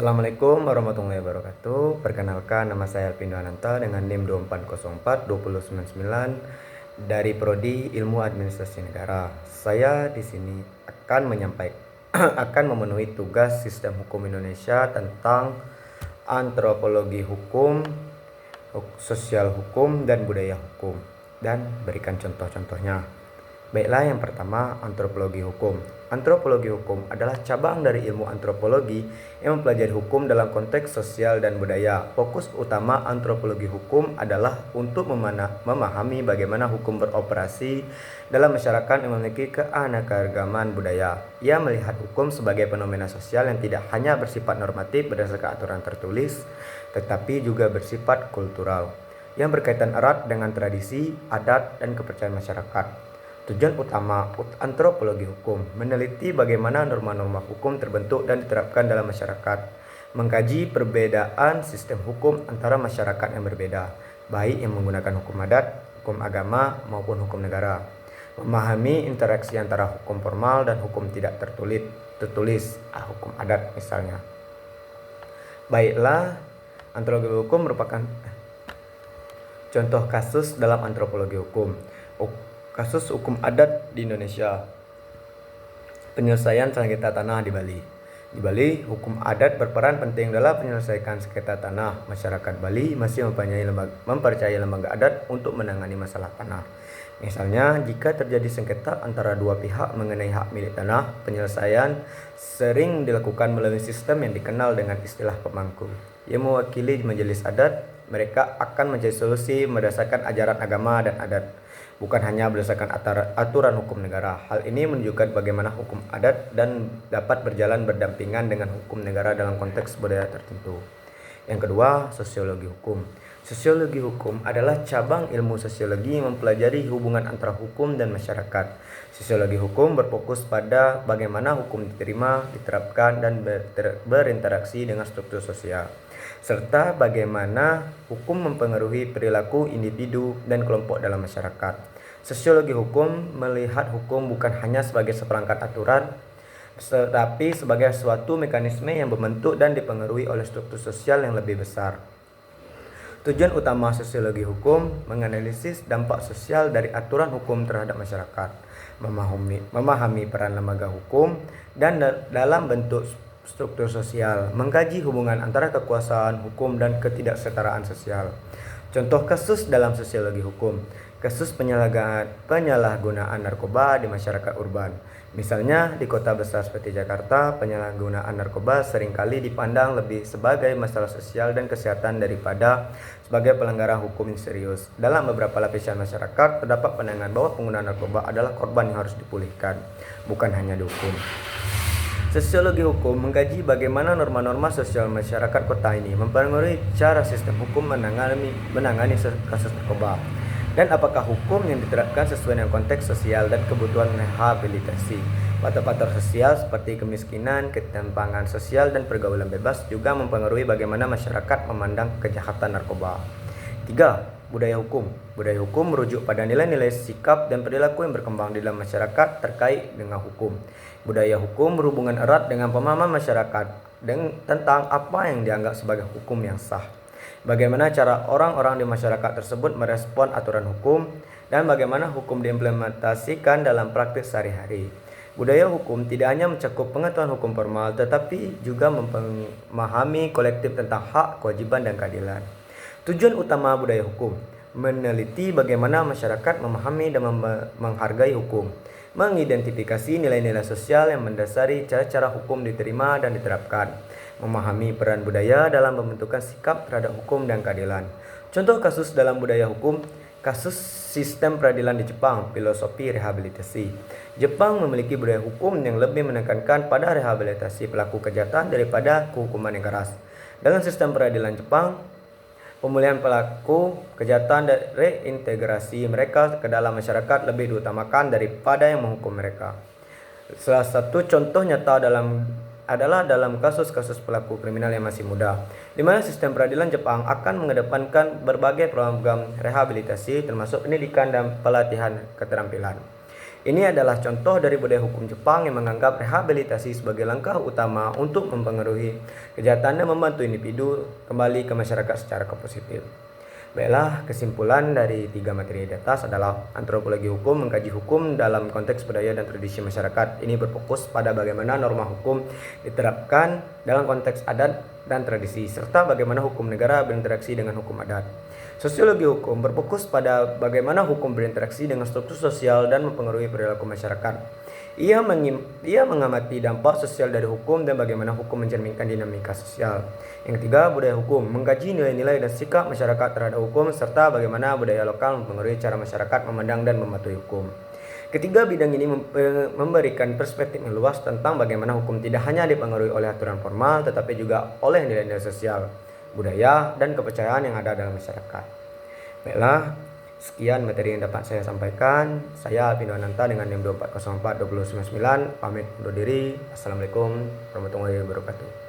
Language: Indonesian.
Assalamualaikum warahmatullahi wabarakatuh. Perkenalkan, nama saya Alpindo Ananta dengan NIM 2404-2099 dari Prodi Ilmu Administrasi Negara. Saya di sini akan menyampaikan akan memenuhi tugas Sistem Hukum Indonesia tentang antropologi hukum, sosial hukum, dan budaya hukum, dan berikan contoh-contohnya. Baiklah, yang pertama, antropologi hukum. Antropologi hukum adalah cabang dari ilmu antropologi yang mempelajari hukum dalam konteks sosial dan budaya. Fokus utama antropologi hukum adalah untuk memahami bagaimana hukum beroperasi dalam masyarakat yang memiliki keanekaragaman budaya. Ia melihat hukum sebagai fenomena sosial yang tidak hanya bersifat normatif berdasarkan aturan tertulis, tetapi juga bersifat kultural, yang berkaitan erat dengan tradisi, adat, dan kepercayaan masyarakat. Tujuan utama antropologi hukum meneliti bagaimana norma-norma hukum terbentuk dan diterapkan dalam masyarakat, mengkaji perbedaan sistem hukum antara masyarakat yang berbeda, baik yang menggunakan hukum adat, hukum agama, maupun hukum negara, memahami interaksi antara hukum formal dan hukum tidak tertulis, hukum adat misalnya. Baiklah, antropologi hukum merupakan contoh kasus dalam antropologi hukum. Kasus hukum adat di Indonesia. Penyelesaian sengketa tanah di Bali. Di Bali, hukum adat berperan penting dalam penyelesaian sengketa tanah. Masyarakat Bali masih mempercayai lembaga adat untuk menangani masalah tanah. Misalnya, jika terjadi sengketa antara dua pihak mengenai hak milik tanah, penyelesaian sering dilakukan melalui sistem yang dikenal dengan istilah pemangku. Yang mewakili majelis adat, mereka akan mencari solusi berdasarkan ajaran agama dan adat, bukan hanya berdasarkan aturan hukum negara. Hal ini menunjukkan bagaimana hukum adat dan dapat berjalan berdampingan dengan hukum negara dalam konteks budaya tertentu. Yang kedua, sosiologi hukum. Sosiologi hukum adalah cabang ilmu sosiologi yang mempelajari hubungan antara hukum dan masyarakat. Sosiologi hukum berfokus pada bagaimana hukum diterima, diterapkan, dan berinteraksi dengan struktur sosial, serta bagaimana hukum mempengaruhi perilaku individu dan kelompok dalam masyarakat. Sosiologi hukum melihat hukum bukan hanya sebagai seperangkat aturan, tetapi sebagai suatu mekanisme yang membentuk dan dipengaruhi oleh struktur sosial yang lebih besar. Tujuan utama sosiologi hukum menganalisis dampak sosial dari aturan hukum terhadap masyarakat, memahami peran lembaga hukum dan dalam bentuk struktur sosial, mengkaji hubungan antara kekuasaan hukum dan ketidaksetaraan sosial. Contoh kasus dalam sosiologi hukum: kasus penyalahgunaan narkoba di masyarakat urban. Misalnya, di kota besar seperti Jakarta, penyalahgunaan narkoba seringkali dipandang lebih sebagai masalah sosial dan kesehatan daripada sebagai pelanggaran hukum yang serius. Dalam beberapa lapisan masyarakat, terdapat pandangan bahwa pengguna narkoba adalah korban yang harus dipulihkan, bukan hanya dihukum. Sosiologi hukum mengkaji bagaimana norma-norma sosial masyarakat kota ini mempengaruhi cara sistem hukum menangani kasus narkoba, dan apakah hukum yang diterapkan sesuai dengan konteks sosial dan kebutuhan rehabilitasi. Faktor-faktor sosial seperti kemiskinan, ketimpangan sosial, dan pergaulan bebas juga mempengaruhi bagaimana masyarakat memandang kejahatan narkoba. 3. Budaya hukum. Budaya hukum merujuk pada nilai-nilai sikap dan perilaku yang berkembang di dalam masyarakat terkait dengan hukum. Budaya hukum berhubungan erat dengan pemahaman masyarakat tentang apa yang dianggap sebagai hukum yang sah, bagaimana cara orang-orang di masyarakat tersebut merespon aturan hukum, dan bagaimana hukum diimplementasikan dalam praktik sehari-hari. Budaya hukum tidak hanya mencakup pengetahuan hukum formal, tetapi juga memahami kolektif tentang hak, kewajiban, dan keadilan. Tujuan utama budaya hukum meneliti bagaimana masyarakat memahami dan menghargai hukum, mengidentifikasi nilai-nilai sosial yang mendasari cara-cara hukum diterima dan diterapkan, memahami peran budaya dalam pembentukan sikap terhadap hukum dan keadilan. Contoh kasus dalam budaya hukum: kasus sistem peradilan di Jepang, filosofi rehabilitasi. Jepang memiliki budaya hukum yang lebih menekankan pada rehabilitasi pelaku kejahatan daripada hukuman yang keras. Dalam sistem peradilan Jepang, pemulihan pelaku kejahatan dan reintegrasi mereka ke dalam masyarakat lebih diutamakan daripada yang menghukum mereka. Salah satu contoh nyata adalah dalam kasus-kasus pelaku kriminal yang masih muda, di mana sistem peradilan Jepang akan mengedepankan berbagai program rehabilitasi termasuk pendidikan dan pelatihan keterampilan. Ini adalah contoh dari budaya hukum Jepang yang menganggap rehabilitasi sebagai langkah utama untuk mempengaruhi kejahatan dan membantu individu kembali ke masyarakat secara positif. Baiklah, kesimpulan dari 3 materi di atas adalah antropologi hukum mengkaji hukum dalam konteks budaya dan tradisi masyarakat. Ini berfokus pada bagaimana norma hukum diterapkan dalam konteks adat dan tradisi, serta bagaimana hukum negara berinteraksi dengan hukum adat. Sosiologi hukum berfokus pada bagaimana hukum berinteraksi dengan struktur sosial dan mempengaruhi perilaku masyarakat. Ia mengamati dampak sosial dari hukum dan bagaimana hukum mencerminkan dinamika sosial. Yang ketiga, budaya hukum mengkaji nilai-nilai dan sikap masyarakat terhadap hukum serta bagaimana budaya lokal mempengaruhi cara masyarakat memandang dan mematuhi hukum. Ketiga, bidang ini memberikan perspektif yang luas tentang bagaimana hukum tidak hanya dipengaruhi oleh aturan formal tetapi juga oleh nilai-nilai sosial, budaya, dan kepercayaan yang ada dalam masyarakat. Baiklah, sekian materi yang dapat saya sampaikan. Saya Pino Ananta dengan NIM 2404 2099 pamit undur diri. Assalamualaikum warahmatullahi wabarakatuh.